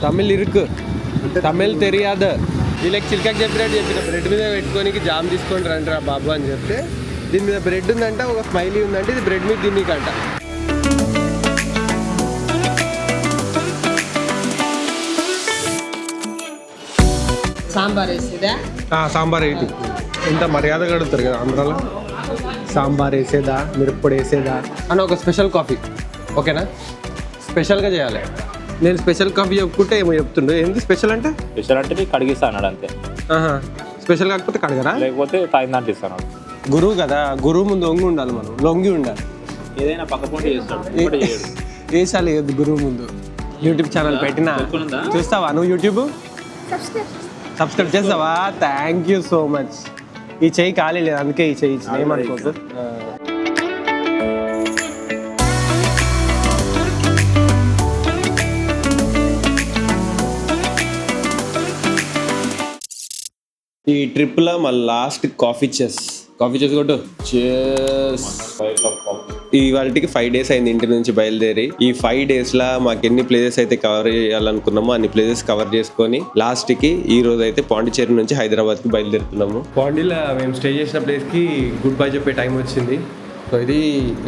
తమిళ్ ఇరుకు తమిళ్ తెలియదు వీళ్ళకి చిలకకి చెప్పినట్టు చెప్పిన బ్రెడ్ మీద పెట్టుకొని జామ్ తీసుకొని రండి రా బాబు అని చెప్తే దీని మీద బ్రెడ్ ఉందంట ఒక స్మైలీ ఉందంటే ఇది బ్రెడ్ మీద తిన్నీకంట. సాంబార్ ఏంటి ఇంత మర్యాదగా అడుగుతారు కదా ఆంధ్రాలో. సాంబార్ వేసేదా మిరప్పొడి వేసేదా అని ఒక స్పెషల్ కాఫీ ఓకేనా, స్పెషల్గా చేయాలి. నేను స్పెషల్ కాఫీ చెప్పుకుంటే ఏమో చెప్తుండే. ఏంటి స్పెషల్ అంటే? స్పెషల్ అంటే కడిగిస్తా అన్నాడు అంతే. స్పెషల్ కాకపోతే కడగరా, లేకపోతే తాగిందంటే ఇస్తాను. గురువు కదా, గురువు ముందు వంగి ఉండాలి, మనం లొంగి ఉండాలి. ఏదైనా పక్కపొంటి చేస్తాడు వేసాలి గురువు ముందు. యూట్యూబ్ ఛానల్ పెట్టినా చూస్తావా నువ్వు? యూట్యూబ్ సబ్స్క్రైబ్ చేస్తావా? Thank you so much. ఈ చెయ్యి ఖాళీ లేదు అందుకే ఈ చెయ్యి ఇచ్చిన, ఏమనుకోదు. ఈ ట్రిప్లో మా లాస్ట్ కాఫీ చెస్ కొట్టు ఇవాళకి 5 days అయింది ఇంటి నుంచి బయలుదేరి. ఈ 5 daysలో మాకు ఎన్ని ప్లేసెస్ అయితే కవర్ చేయాలనుకున్నామో అన్ని ప్లేసెస్ కవర్ చేసుకొని లాస్ట్కి ఈ రోజు అయితే పాండిచేరి నుంచి హైదరాబాద్కి బయలుదేరుతున్నాము. పాండీలో మేము స్టే చేసిన ప్లేస్కి గుడ్ బై చెప్పే టైం వచ్చింది. సో ఇది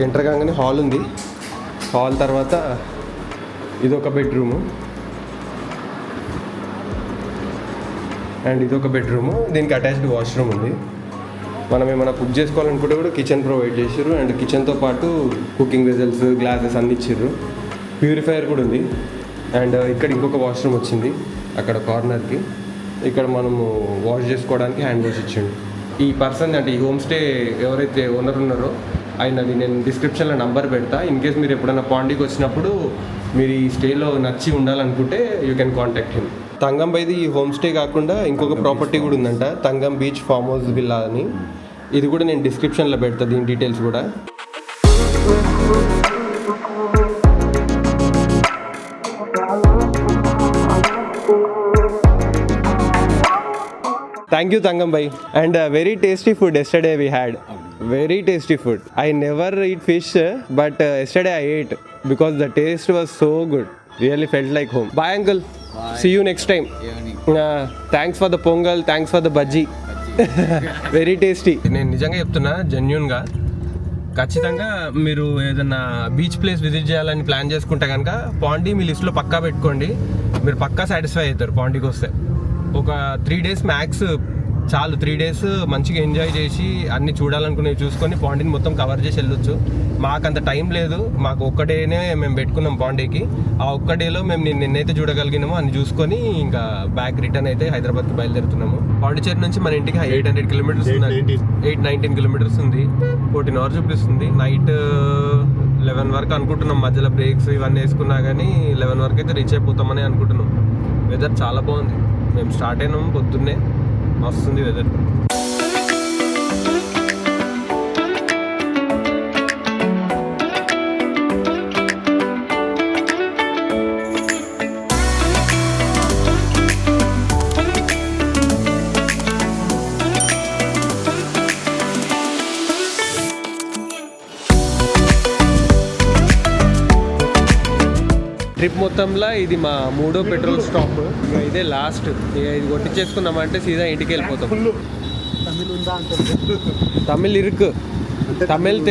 ఎంటర్ కాగానే హాల్ ఉంది. హాల్ తర్వాత ఇదొక బెడ్రూము అండ్ ఇదొక బెడ్రూము, దీనికి అటాచ్డ్ వాష్రూమ్ ఉంది. మనం ఏమైనా కుక్ చేసుకోవాలనుకుంటే కూడా కిచెన్ ప్రొవైడ్ చేసారు. అండ్ కిచెన్తో పాటు కుకింగ్ వెజల్స్ గ్లాసెస్ అన్ని ఇచ్చారు. ప్యూరిఫైయర్ కూడా ఉంది. అండ్ ఇక్కడ ఇంకొక వాష్రూమ్ వచ్చింది అక్కడ కార్నర్కి. ఇక్కడ మనము వాష్ చేసుకోవడానికి హ్యాండ్ వాష్ ఇచ్చిండు. ఈ పర్సన్ అంటే ఈ హోమ్ స్టే ఎవరైతే ఓనర్ ఉన్నారో ఆయనది నేను డిస్క్రిప్షన్లో నంబర్ పెడతా. ఇన్ కేస్ మీరు ఎప్పుడైనా పాండీకి వచ్చినప్పుడు మీరు ఈ స్టేలో నచ్చి ఉండాలనుకుంటే you can contact him. Thangam by the ఈ హోమ్ స్టే కాకుండా ఇంకొక ప్రాపర్టీ కూడా ఉందంట, Thangam beach farm house villa అని. ఇది కూడా నేను డిస్క్రిప్షన్లో పెడతా దీని డీటెయిల్స్ కూడా. Thank you Thangam by. And very tasty food yesterday we had. Very tasty food. I never eat fish but yesterday I ate because the taste was so good. Really felt like home. Bye uncle. Bye. See you next time. Thanks for the pongal, thanks for the bhaji. Very tasty. నేను నిజంగా చెప్తున్నా, జెన్యూన్గా ఖచ్చితంగా మీరు ఏదైనా beach place visit చేయాలని plan చేసుకుంటే కనుక పాండీ మీ లిస్ట్లో పక్కా పెట్టుకోండి. మీరు పక్కా సాటిస్ఫై అవుతారు పాండీకి వస్తే. ఒక 3 days మ్యాక్స్ చాలు. 3 days మంచిగా ఎంజాయ్ చేసి అన్ని చూడాలనుకునేవి చూసుకొని పాండీని మొత్తం కవర్ చేసి వెళ్ళొచ్చు. మాకు అంత టైం లేదు, మాకు ఒక్క డేనే మేము పెట్టుకున్నాం పాండీకి. ఆ ఒక్క డేలో మేము నిన్నైతే చూడగలిగినామో అన్ని చూసుకొని ఇంకా బ్యాక్ రిటర్న్ అయితే హైదరాబాద్కి బయలుదేరుతున్నాము. పాండిచేరి నుంచి మన ఇంటికి 800 kilometers ఉంది, 8-19 kilometers ఉంది. 14 hours చూపిస్తుంది. నైట్ 11 వరకు అనుకుంటున్నాం, మధ్యలో బ్రేక్స్ ఇవన్నీ వేసుకున్నా కానీ 11 వరకు అయితే రీచ్ అయిపోతామని అనుకుంటున్నాం. వెదర్ చాలా బాగుంది. మేము స్టార్ట్ అయినాము పొద్దున్నే, వస్తుంది వెదర్. ట్రిప్ మొత్తంలో ఇది మా 3వ పెట్రోల్ స్టాప్. ఇదే లాస్ట్. ఇది కొట్టించేసుకున్నామంటే సీదా ఇంటికి వెళ్ళిపోతాం. తమిళ్ ఇరుకు తమిళ్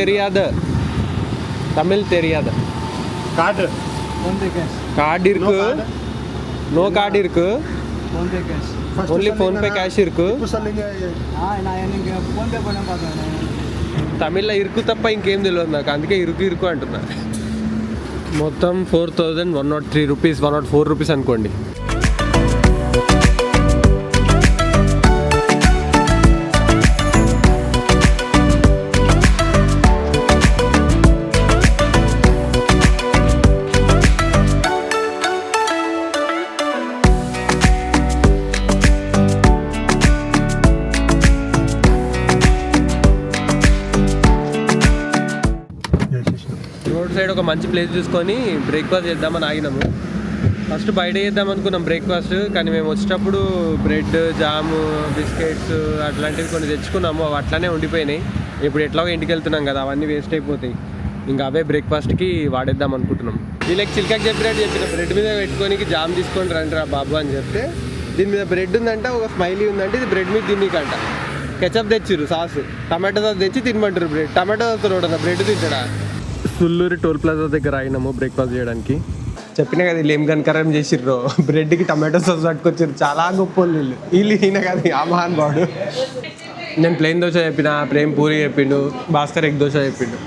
తెలియదు కార్డ్ ఇరుకు నో కార్డ్ ఇరుకు ఓన్లీ ఫోన్పే క్యాష్ ఇరుకు. తమిళ్లో ఇరుకు తప్ప ఇంకేం తెలియదు నాకు, అందుకే ఇరుకు అంటున్నా. మొత్తం 4103 రూపీస్, 104 రూపీస్ అనుకోండి. రోడ్ సైడ్ ఒక మంచి ప్లేస్ చూసుకొని బ్రేక్ఫాస్ట్ చేద్దామని ఆగినాము. ఫస్ట్ బయట చేద్దాం అనుకున్నాం బ్రేక్ఫాస్ట్, కానీ మేము వచ్చేటప్పుడు బ్రెడ్ జాము బిస్కెట్స్ అట్లాంటివి కొన్ని తెచ్చుకున్నాము. అవి అట్లానే ఉండిపోయినాయి. ఇప్పుడు ఎట్లాగో ఇంటికి వెళ్తున్నాం కదా, అవన్నీ వేస్ట్ అయిపోతాయి. ఇంకా అవే బ్రేక్ఫాస్ట్కి వాడేద్దాం అనుకుంటున్నాం. వీళ్ళకి చిల్కాకి చెప్పినట్టు చెప్పిన బ్రెడ్ మీద పెట్టుకొని జామ్ తీసుకొని రండి రా బాబు అని చెప్తే దీని మీద బ్రెడ్ ఉందంట, ఒక స్మైలీ ఉందంటే ఇది బ్రెడ్ మీద తిన్నీకంట. కెచప్ తెచ్చిర్రు, సాస్ టమాటో సాస్ తెచ్చి తినమంటారు. Bread tomato sauce road bread తింటాడా. సుల్లూరి టోల్ ప్లాజా దగ్గర అయినాము బ్రేక్ఫాస్ట్ చేయడానికి. చెప్పినా కదా వీళ్ళు ఏం కనకరం చేసిర్రు, బ్రెడ్కి టమాటో సాస్ పట్టుకొచ్చారు. చాలా గొప్ప వీళ్ళు ఈయన కదా ఆ మహాన్ బాడు. నేను ప్లెయిన్ దోశ చెప్పిన, ప్రేమ్ పూరి చెప్పిండు, భాస్కర్ ఎగ్ దోశ చెప్పిండు.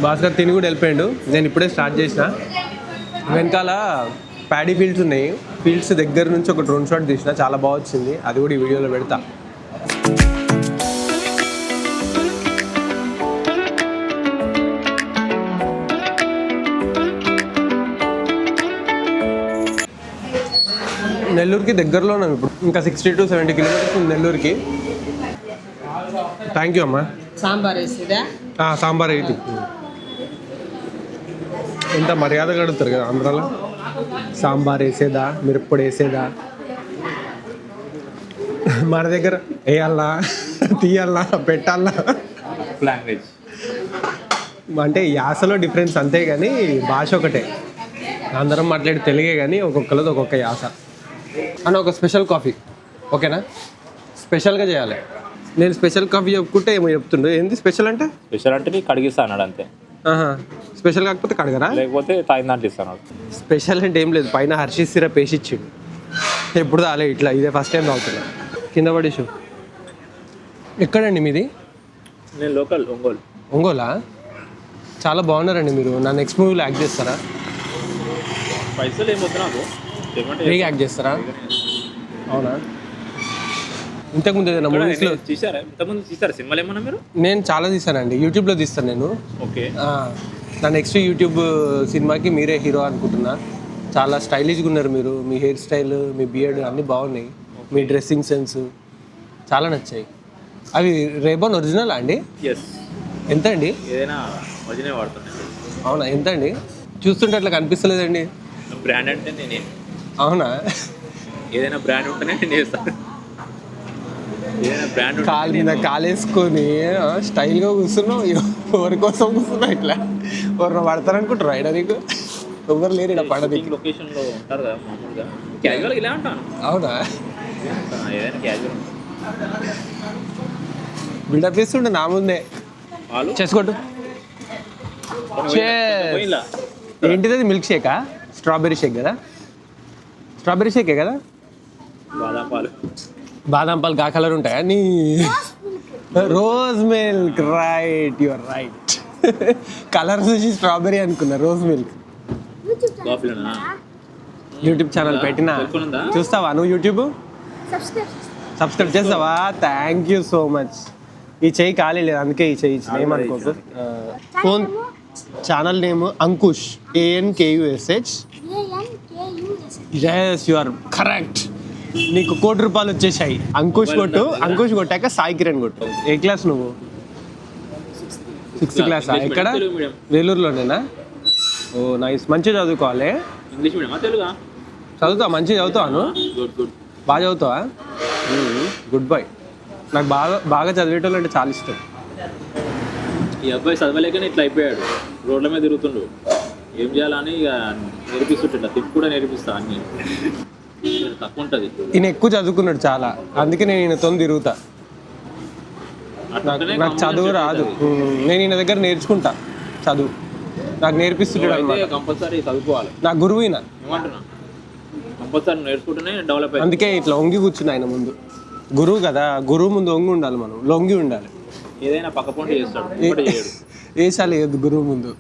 భాస్కర్ తిని కూడా వెళ్ళిపోయాడు. నేను ఇప్పుడే స్టార్ట్ చేసిన. వెనకాల ప్యాడీ ఫీల్డ్స్ ఉన్నాయి, ఫీల్డ్స్ దగ్గర నుంచి ఒక డ్రోన్ షాట్ తీసిన, చాలా బాగా వచ్చింది. అది కూడా ఈ వీడియోలో పెడతా. నెల్లూరుకి దగ్గరలో ఉన్నాం ఇప్పుడు, ఇంకా 60 to 70 కిలోమీటర్స్ ఉంది నెల్లూరుకి. థ్యాంక్ యూ అమ్మా. సాంబార్ వేసేదా? సాంబార్ అయితే ఎంత మర్యాదగా అడుగుతారు కదా ఆంధ్రాలో. సాంబార్ వేసేదా, మిరప్పొడి వేసేదా. మన దగ్గర వేయాలా, తీయాలా, పెట్టాలా. లాంగ్వేజ్ అంటే యాసలో డిఫరెన్స్ అంతే కానీ భాష ఒకటే. అందరం మాట్లాడే తెలుగే కానీ ఒక్కొక్కరిది ఒక్కొక్క యాస. అని ఒక స్పెషల్ కాఫీ ఓకేనా, స్పెషల్గా చేయాలి. నేను స్పెషల్ కాఫీ చెప్పుకుంటే ఏమో చెప్తుండే. ఏంది స్పెషల్ అంటే? స్పెషల్ అంటే నీకు కడిగిస్తా అన్నాడు అంతే. స్పెషల్ కాకపోతే కడగరా, లేకపోతే తాగిన దాంట్లో ఇస్తాను. స్పెషల్ అంటే ఏం లేదు, పైన హర్షీస్ సిరప్ వేసి ఇచ్చిండు. ఎప్పుడు తాలే ఇట్లా, ఇదే ఫస్ట్ టైం తాగుతున్నా. కింద పడేసు. ఎక్కడండి మీది? నేను లోకల్ ఒంగోలు. ఒంగోలా? చాలా బాగున్నారండి మీరు. నా నెక్స్ట్ మూవీలో యాక్ట్ చేస్తారా? పైసలు ఏమొద్దు నాకు, ఏమంటే ఫ్రీగా యాక్ట్ చేస్తారా? అవునా? ఇంతకుముందు ఏదైనా మూవీస్లో తీసారా? ఇంతకుముందు తీసారా సినిమాలు ఏమన్నా మీరు? నేను చాలా తీసానండి, యూట్యూబ్లో తీస్తాను నేను. ఓకే. నా నెక్స్ట్ యూట్యూబ్ సినిమాకి మీరే హీరో అనుకుంటున్నా. చాలా స్టైలిష్గా ఉన్నారు మీరు, మీ హెయిర్ స్టైల్, మీ బియర్డ్ అన్నీ బాగున్నాయి. మీ డ్రెస్సింగ్ సెన్స్ చాలా నచ్చాయి. అవి రేబాన్ ఒరిజినల్ అండి? ఎస్. ఎంత అండి? ఏదైనా ఒరిజినల్ వాడుతున్నాను. అవునా? ఎంత అండి? చూస్తుంటే అట్లా కనిపిస్తలేదండి. బ్రాండ్ అంటే నేనే. అవునా? ఏదైనా బ్రాండ్ ఉంటేనే నేను చేస్తాను. ఏదైనా బ్రాండ్ కాలు మీద కాలేసుకొని స్టైల్గా కూర్చున్నావు. ఎవరి కోసం కూర్చున్నావు ఇట్లా? ఎవరు పడతారనుకుంటారు అయినా నీకు? ఎవరు లేరు ఇక్కడ పడది. లొకేషన్లో ఉంటారు కదా మామూలుగా, క్యాజువల్గా ఇలా ఉంటాను. అవునా? ఏదైనా క్యాజువల్ బిల్డప్ ఇస్తుండే నా ముందే. వాళ్ళు చేసుకోట్టు. ఏంటిది? మిల్క్ షేకా? స్ట్రాబెర్రీ షేక్ కదా? స్ట్రాబెర్రీ షేకే కదా? బాదం పాలు. బాదం పాలు గా కలర్ ఉంటాయా? నీ rose milk. Right, your right. Colour చూసి స్ట్రాబెర్రీ అనుకున్నా, రోజ్ మిల్క్. కాఫీలోనా? యూట్యూబ్ ఛానల్ పెట్టినా, చూస్తావా నువ్వు? యూట్యూబ్ సబ్స్క్రైబ్ చేస్తావా? Thank you so much. ఈ చెయ్యి ఖాళీ లేదు, అందుకే ఈ చెయ్యి ఇచ్చిన. ఏమనుకోకు. Phone channel name Ankush, ANKUSH. Yes, you are correct. నీకు ₹1,00,00,000 వచ్చేసాయి. అంకుష్ కొట్టు. అంకుష్ కొట్టాక సాయి కిరణ్ కొట్టు. ఏ క్లాస్ నువ్వు? 6th క్లాసా? ఎక్కడ? వేలూరులోనేనా? Oh nice. మంచిగా చదువుకోవాలి. ఇంగ్లీష్ మీడియమా తెలుగా? చదువుతావా? మంచిగా చదువుతావాను? Good good. బాగా చదువుతావా? Good boy. నాకు బాగా చదివేటోళ్ళు అంటే చాలా ఇష్టం. ఈ అబ్బాయి చదవలేకనే ఇట్లా అయిపోయాడు, రోడ్ల మీద తిరుగుతుండు. ఏం చేయాలని ఇక నేర్పిస్తుంటా, తిప్పి కూడా నేర్పిస్తా అన్ని. తక్కువ ఉంటుంది. ఈయన ఎక్కువ చదువుకున్నాడు చాలా, అందుకే నేను ఈయనతో తిరుగుతా. నాకు చదువు రాదు, నేను ఈయన దగ్గర నేర్చుకుంటా చదువు. నాకు నేర్పిస్తుంటాడు అన్నమాట. కంపల్సరీ చదువుకోవాలి. నా గురువు ఈయన. ఏమంటున్నా, కంపల్సరీ నేర్చుకుంటేనే డెవలప్ అయ్యి. అందుకే ఇట్లా వంగి కూర్చున్నా ఆయన ముందు. గురువు కదా, గురువు ముందు వంగి ఉండాలి, మనం లొంగి ఉండాలి. ఏదైనా పక్క పొంటి చేస్తాడు, చేయడు. వేసాలి లేదు గురువు ముందు.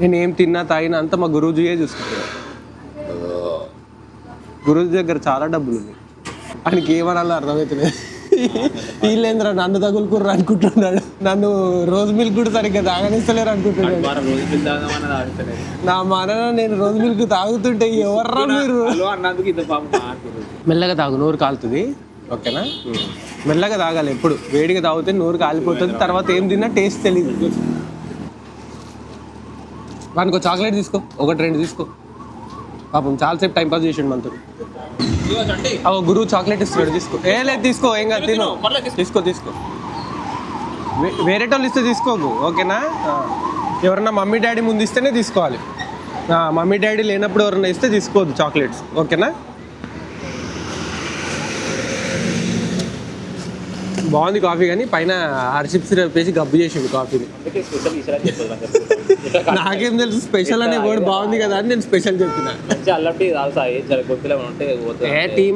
నేను ఏం తిన్నా తాగినా అంతా మా గురూజీయే చూసుకుంటాడు. గురూజీ దగ్గర చాలా డబ్బులు ఉన్నాయి. ఆయనకి ఏమనాలో అర్థమవుతలేదు. వీళ్ళేంద్ర నన్ను తగులుకుర్రు అనుకుంటున్నాడు, నన్ను రోజు మిల్క్ కూడా సరిగ్గా తాగనిస్తలేరు అనుకుంటున్నాడు. నా మన నేను రోజు మిల్క్ తాగుతుంటే ఎవర్రా మీరు మెల్లగా తాగు, నోరు కాలుతుంది. ఓకేనా? మెల్లగా తాగాలి. ఎప్పుడు వేడిగా తాగితే నోరు కాలిపోతుంది, తర్వాత ఏం తిన్నా టేస్ట్ తెలియదు. వానికి ఒక చాక్లెట్ తీసుకో, 1-2 తీసుకో. పాపం చాలాసేపు టైంపాస్ చేసిండు మనతో. గురువు చాక్లెట్ ఇస్తున్నాడు, తీసుకో. లేదు తీసుకో, ఏం కాదు, తిను. తీసుకో. వేరే వాళ్ళు ఇస్తే తీసుకోకు. ఓకేనా? ఎవరన్నా మమ్మీ డాడీ ముందు ఇస్తేనే తీసుకోవాలి. మమ్మీ డాడీ లేనప్పుడు ఎవరన్నా ఇస్తే తీసుకోవద్దు చాక్లెట్స్, ఓకేనా? బాగుంది కాఫీ, కానీ పైన హర్షిప్ సిరప్ వేసి గబ్బు చేసిండు కాఫీని. నాకేం తెలుసు స్పెషల్ అనే వర్డ్ బాగుంది కదా అని నేను స్పెషల్ చెప్పిన. టీ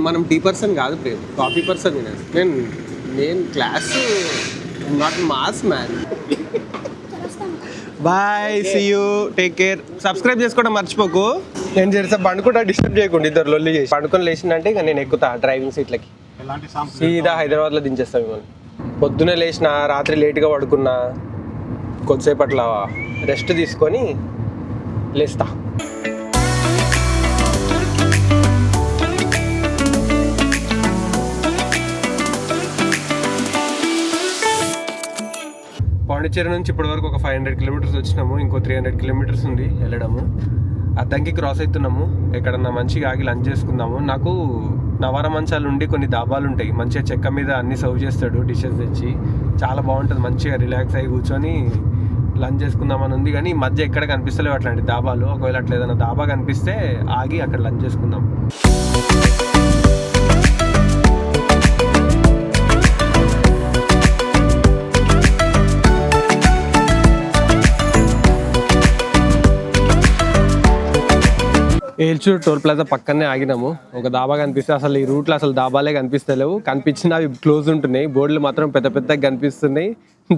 మనం టీ పర్సన్ కాదు ప్రేమ్, కాఫీ పర్సన్. నేను class not mass man. Bye, see you, take care. Subscribe చేసుకోవడం మర్చిపోకు. నేను చేసే పండుకుంటా, డిస్టర్బ్ చేయకుండా. ఇద్దరు లొల్లి చేసి పండుకొని లేచిందంటే ఇక నేను ఎక్కుతా డ్రైవింగ్ సీట్లకి, సీదా హైదరాబాద్లో దించేస్తాం మిమ్మల్ని. పొద్దునే లేచిన, రాత్రి లేట్గా పడుకున్నా, కొద్దిసేపు అట్లా రెస్ట్ తీసుకొని లేస్తా. పాండిచ్చేరి నుంచి ఇప్పటి వరకు ఒక 500 కిలోమీటర్స్ వచ్చినాము. ఇంకో 300 కిలోమీటర్స్ ఉంది వెళ్ళడము. అద్దంకి క్రాస్ అవుతున్నాము. ఎక్కడన్నా మంచిగా ఆగి లంచ్ చేసుకుందాము. నాకు నవార మంచాలు ఉండి కొన్ని దాబాలు ఉంటాయి, మంచిగా చెక్క మీద అన్ని సర్వ్ చేస్తాడు డిషెస్ తెచ్చి, చాలా బాగుంటుంది. మంచిగా రిలాక్స్ అయ్యి కూర్చొని లంచ్ చేసుకుందామని ఉంది, కానీ ఈ మధ్య ఎక్కడ కనిపిస్తలేవు అట్లాంటి దాబాలు. ఒకవేళ అట్లా ఏదైనా దాబా కనిపిస్తే ఆగి అక్కడ లంచ్ చేసుకుందాం. ఏల్చూరు టోల్ ప్లాజా పక్కనే ఆగినాము. ఒక దాబా కనిపిస్తే, అసలు ఈ రూట్లో అసలు దాబాలే కనిపిస్తలేవు. కనిపించినా అవి క్లోజ్ ఉంటున్నాయి. బోర్డులు మాత్రం పెద్ద పెద్దగా కనిపిస్తున్నాయి,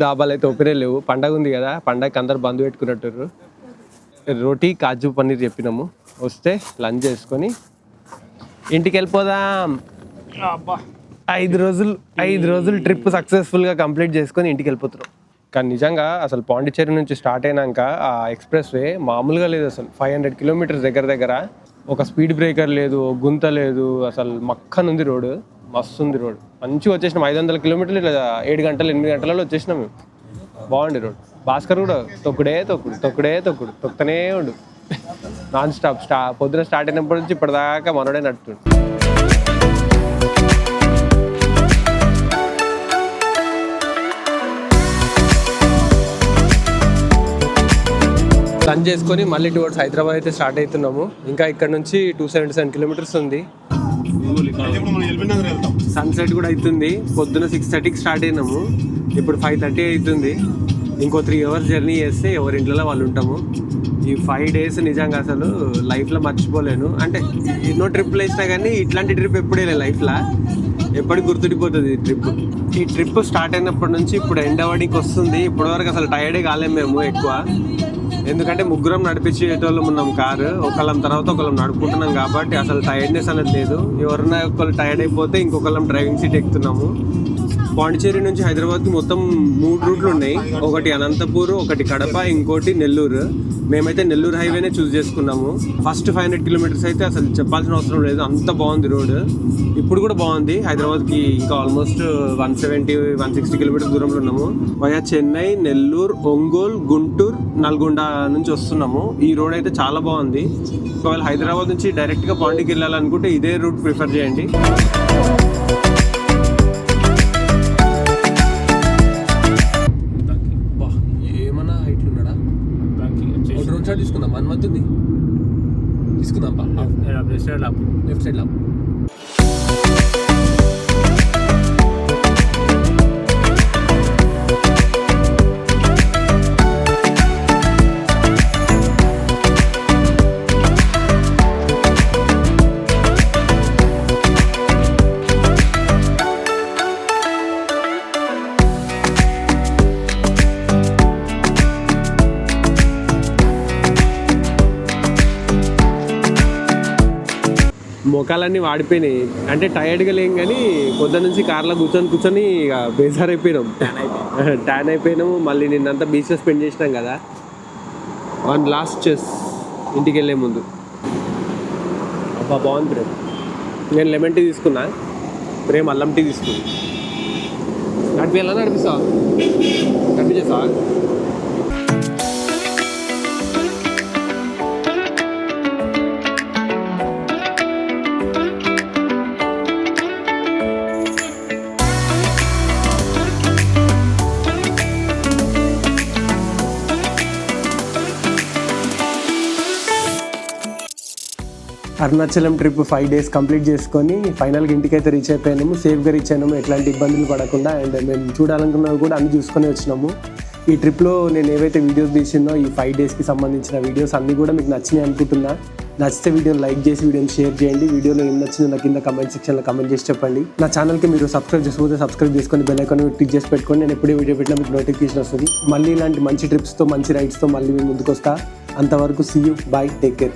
దాబాలు అయితే ఓపెనే లేవు. పండగ ఉంది కదా, పండగకి అందరు బంధు పెట్టుకున్నట్టు. రోటీ కాజు పన్నీర్ చెప్పినాము. వస్తే లంచ్ చేసుకొని ఇంటికి వెళ్ళిపోదాం. 5 రోజులు ట్రిప్ సక్సెస్ఫుల్గా కంప్లీట్ చేసుకొని ఇంటికి వెళ్ళిపోతున్నాం. కానీ నిజంగా అసలు పాండిచ్చేరి నుంచి స్టార్ట్ అయినాక ఆ ఎక్స్ప్రెస్ వే మామూలుగా లేదు. అసలు 500 కిలోమీటర్స్ దగ్గర ఒక స్పీడ్ బ్రేకర్ లేదు, గుంత లేదు, అసలు మక్కనుంది రోడ్. మస్తు ఉంది రోడ్, మంచిగా వచ్చేసినాం. 500 కిలోమీటర్లు ఇట్లా 7 గంటలు 8 గంటలలో వచ్చేసినాం మేము. బాగుంది రోడ్. భాస్కర్ కూడా తొక్కుతూనే ఉండు నాన్ స్టాప్. పొద్దున స్టార్ట్ అయినప్పటి నుంచి ఇప్పటిదాకా మనోడే నడుతుండు. లంచ్ చేసుకొని మళ్ళీ టువర్డ్స్ హైదరాబాద్ అయితే స్టార్ట్ అవుతున్నాము. ఇంకా ఇక్కడ నుంచి 277 కిలోమీటర్స్ ఉంది. సన్సెట్ కూడా అవుతుంది. పొద్దున 6:30కి స్టార్ట్ అయినాము, ఇప్పుడు 5:30 అవుతుంది. ఇంకో 3 అవర్స్ జర్నీ చేస్తే ఎవరి ఇంట్లో వాళ్ళు ఉంటాము. ఈ 5 డేస్ నిజంగా అసలు లైఫ్లో మర్చిపోలేను. అంటే ఎన్నో ట్రిప్లు వేసినా కానీ ఇట్లాంటి ట్రిప్ ఎప్పుడే లేదు లైఫ్లో, ఎప్పటికి గుర్తుండిపోతుంది ఈ ట్రిప్. ఈ ట్రిప్ స్టార్ట్ అయినప్పటి నుంచి ఇప్పుడు ఎండ్ అవ్వడానికి వస్తుంది. ఇప్పటివరకు అసలు టైర్డే కాలేము మేము ఎక్కువ, ఎందుకంటే ముగ్గురం నడిపించేటోళ్ళం ఉన్నాం కారు. ఒకళ్ళం తర్వాత ఒకళ్ళం నడుపుకుంటున్నాం కాబట్టి అసలు టైర్డ్నెస్ అనేది లేదు. ఎవరన్నా ఒకళ్ళు టైర్డ్ అయిపోతే ఇంకొకళ్ళం డ్రైవింగ్ సీట్ ఎక్కుతున్నాము. పాండిచ్చేరి నుంచి హైదరాబాద్కి మొత్తం 3 రూట్లు ఉన్నాయి. ఒకటి అనంతపూర్, ఒకటి కడప, ఇంకోటి నెల్లూరు. మేమైతే నెల్లూరు హైవేనే చూస్ చేసుకున్నాము. ఫస్ట్ 500 కిలోమీటర్స్ అయితే అసలు చెప్పాల్సిన అవసరం లేదు, అంత బాగుంది రోడ్. ఇప్పుడు కూడా బాగుంది. హైదరాబాద్కి ఇంకా ఆల్మోస్ట్ 170-160 కిలోమీటర్స్ దూరంలో ఉన్నాము. వయా చెన్నై, నెల్లూరు, ఒంగోలు, గుంటూరు, నల్గొండ నుంచి వస్తున్నాము. ఈ రోడ్ అయితే చాలా బాగుంది. ఒకవేళ హైదరాబాద్ నుంచి డైరెక్ట్గా పాండికి వెళ్ళాలనుకుంటే ఇదే రూట్ ప్రిఫర్ చేయండి. తీసుకుందాం, హనుమంతుంది తీసుకుందాం. Left side లాపు. మొఖాలన్నీ వాడిపోయినాయి, అంటే టైర్డ్గా లేం, కానీ పొద్దున్న నుంచి కార్లో కూర్చొని ఇక బేజారైపోయినాం, ట్యాన్ అయిపోయినాము. మళ్ళీ నిన్నంతా బీచ్లో స్పెండ్ చేసినాం కదా. వన్ లాస్ట్ చెస్ ఇంటికి వెళ్ళే ముందు. అబ్బా బాగుంది ప్రేమ్. నేను లెమన్ టీ తీసుకున్నా, ప్రేమ్ అల్లం టీ తీసుకున్నా. నడిపిస్తావా? అరుణాచలం ట్రిప్ 5 days కంప్లీట్ చేసుకొని ఫైనల్గా ఇంటికైతే రీచ్ అయిపోయినాము. సేఫ్గా రీచ్ అయినాము, ఎట్లాంటి ఇబ్బందులు పడకుండా. అండ్ మేము చూడాలనుకున్నవి కూడా అన్ని చూసుకొని వచ్చినాము. ఈ ట్రిప్లో నేను ఏవైతే వీడియోస్ తీసినో ఈ 5 daysకి సంబంధించిన వీడియోస్ అన్నీ కూడా మీకు నచ్చినాయి అనుకుంటున్నా. నచ్చితే వీడియోని లైక్ చేసి వీడియోని షేర్ చేయండి. వీడియోలో ఏం నచ్చిందో నా కింద కమెంట్ సెక్షన్లో కమెంట్ చేసి చెప్పండి. నా ఛానల్కి మీరు సబ్స్క్రైబ్ చేసుకోతే సబ్స్క్రైబ్ చేసుకొని బెల్ ఐకాన్ క్లిక్ చేసి పెట్టుకొని నేను ఎప్పుడే వీడియో పెట్టినా మీకు నోటిఫికేషన్ వస్తుంది. మళ్ళీ ఇలాంటి మంచి ట్రిప్స్తో మంచి రైడ్స్తో మళ్ళీ మేము ముందుకు వస్తా. అంతవరకు see you, bye, take care.